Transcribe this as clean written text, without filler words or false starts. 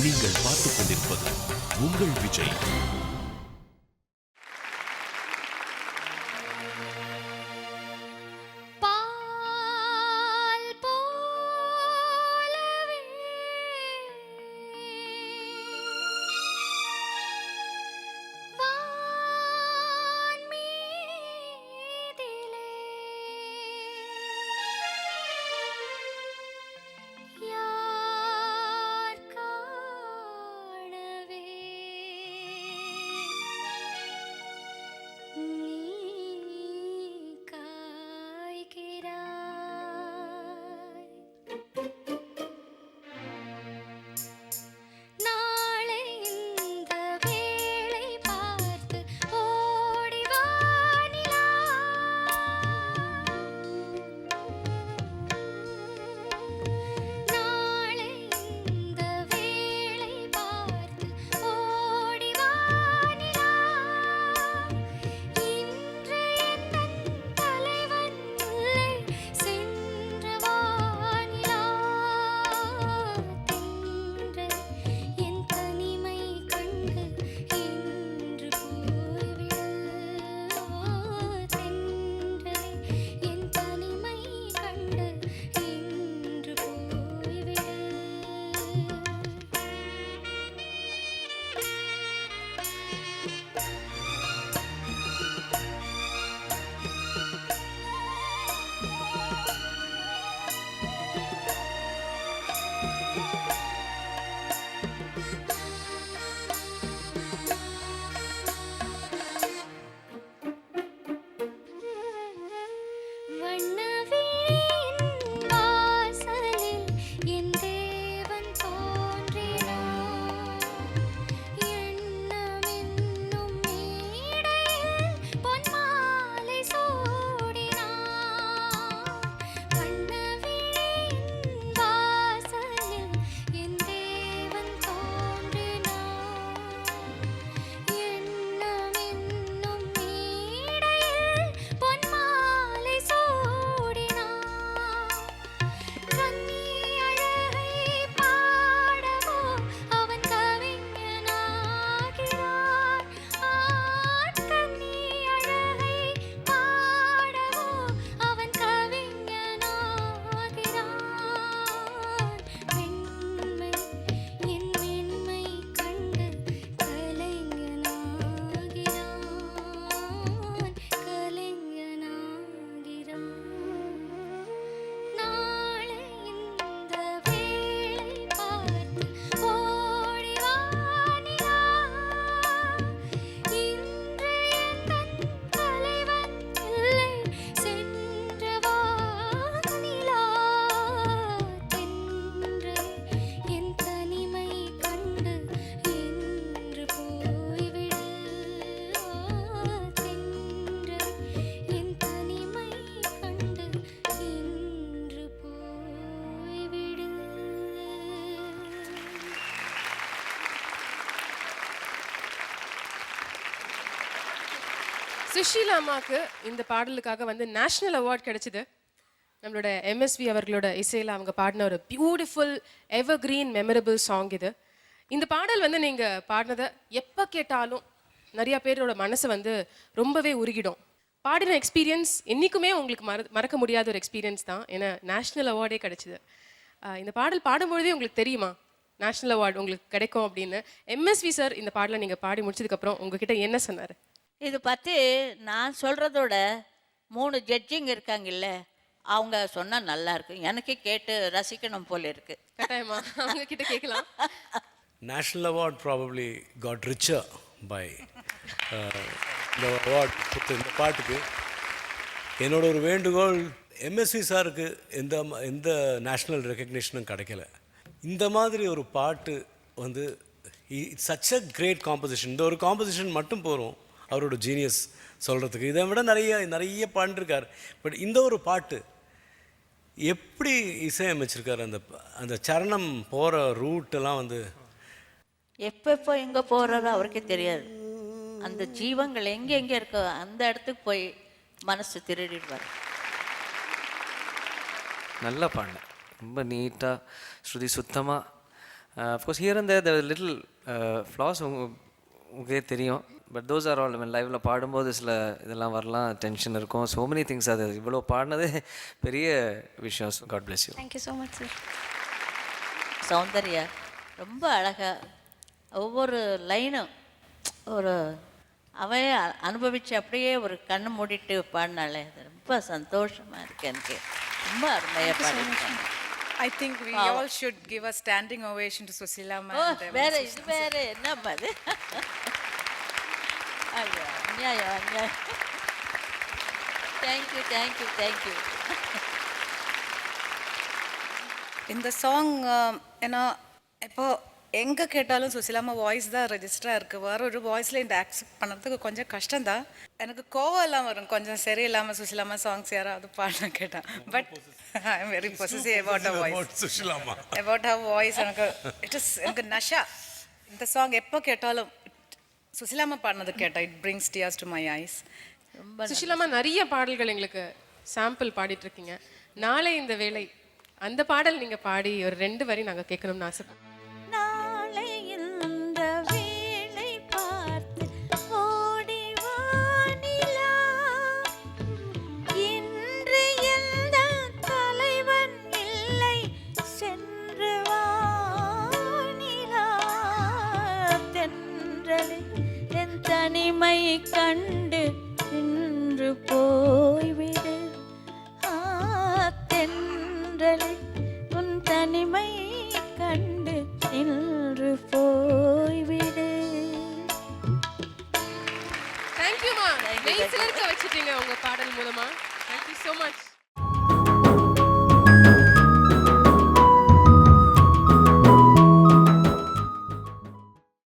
நீங்கள் பார்த்துக் கொண்டிருப்பது உங்கள் விஜய். சுஷீலா அம்மாவுக்கு இந்த பாடலுக்காக வந்து நேஷனல் அவார்ட் கிடைச்சிது. நம்மளோட எம்எஸ்வி அவர்களோட இசையில் அவங்க பாடின ஒரு பியூட்டிஃபுல் எவர் கிரீன் மெமரபிள் சாங் இது. இந்த பாடல் வந்து நீங்கள் பாடினதை எப்போ கேட்டாலும் நிறையா பேரோட மனசை வந்து ரொம்பவே உருகிடும். பாடின எக்ஸ்பீரியன்ஸ் என்றைக்குமே உங்களுக்கு மறக்க முடியாத ஒரு எக்ஸ்பீரியன்ஸ் தான். ஏன்னா நேஷ்னல் அவார்டே கிடைச்சிது. இந்த பாடல் பாடும்பொழுதே உங்களுக்கு தெரியுமா நேஷ்னல் அவார்டு உங்களுக்கு கிடைக்கும் அப்படின்னு? எம்எஸ்வி சார் இந்த பாடலை நீங்கள் பாடி முடிச்சதுக்கப்புறம் உங்ககிட்ட என்ன சொன்னார்? இது பற்றி நான் சொல்கிறதோட 3 ஜட்ஜிங் இருக்காங்கல்ல, அவங்க சொன்னால் நல்லா இருக்கும். எனக்கு கேட்டு ரசிக்கணும் போல இருக்கு. கட்டாயமா அவங்க கிட்ட கேட்கலாம். National award probably got richer by the award கொடுத்த இந்த பாட்டுக்கு. என்னோட ஒரு வேண்டுகோள், எம்எஸ்வி சாருக்கு எந்த நேஷ்னல் ரெக்கக்னிஷனும் கிடைக்கல. இந்த மாதிரி ஒரு பாட்டு வந்து சச் அ கிரேட் காம்போசிஷன். இந்த ஒரு காம்போசிஷன் மட்டும் போகிறோம் அவரோட ஜீனியஸ் சொல்கிறதுக்கு. இதை விட நிறைய பாடிருக்கார். பட் இந்த ஒரு பாட்டு எப்படி இசையமைச்சிருக்காரு, அந்த சரணம் போகிற ரூட்டெல்லாம் வந்து எப்போ எங்கே போகிறாரோ அவருக்கே தெரியாது. அந்த ஜீவங்கள் எங்கே இருக்கோ அந்த இடத்துக்கு போய் மனசு திருடிடுவார். நல்லா பாடினேன், ரொம்ப நீட்டாக ஸ்ருதி சுத்தமாக of course here and there little flaws உங்களுக்கே தெரியும். பட் தோஸ் ஆர் ஆல் லைவில் பாடும்போது சில இதெல்லாம் வரலாம், டென்ஷன் இருக்கும், ஸோ மெனி திங்ஸ். அது இவ்வளோ பாடினதே பெரிய விஷயம். God bless you. Thank you so much sir. Soundarya ரொம்ப அழகா ஒவ்வொரு லைனும் ஒரு அவைய அனுபவிச்சு அப்படியே ஒரு கண்ணு மூடிட்டு பாடினாலே அது ரொம்ப சந்தோஷமா இருக்கு எனக்கு. ரொம்ப அருமையாக பாடிருக்காங்க. I think we all should give a standing ovation to Susila O ma'am. வேற இது வேற என்னம்மா அது? ஐயோ அநியாயம் அநியாயம். Thank you thank you thank you. இந்த சாங் ஏன்னா இப்போ எங்கே கேட்டாலும் சுசிலாமா வாய்ஸ் தான் ரெஜிஸ்டராக இருக்குது. வேற ஒரு வாய்ஸில் இந்த ஆக்செப்ட் பண்ணுறதுக்கு கொஞ்சம் கஷ்டம்தான். எனக்கு கோவம் எல்லாம் வரும் கொஞ்சம் சரியில்லாமல் சுசிலாமா சாங்ஸ் யாராவது பாட கேட்டால். But I am very possessive about a voice. About a voice எனக்கு நஷா. இந்த சாங் எப்போ கேட்டாலும் சுசிலாமா பாடினது கேட்டால் it brings tears to my eyes. ரொம்ப சுஷிலாமா நிறைய பாடல்கள் எங்களுக்கு சாம்பிள் பாடிட்டு இருக்கீங்க. நாளை இந்த வேளை அந்த பாடல் நீங்க பாடி ஒரு 2 வரி நாங்க கேட்கணும்னு ஆசைப்படுறோம். நாளை இந்த வேளை பார்த்து ஓடி வா நிலா, இன்று எந்த தலைவன் இல்லை சென்று வா நிலா, தென்றலே என் தனிமை கண்டு நின்று போய்விடு, தென்றலே உன் தனிமை கண்டு நின்று போய்விடு. தேங்க்யூமா. Thank you. மெய் சிலிர்க்க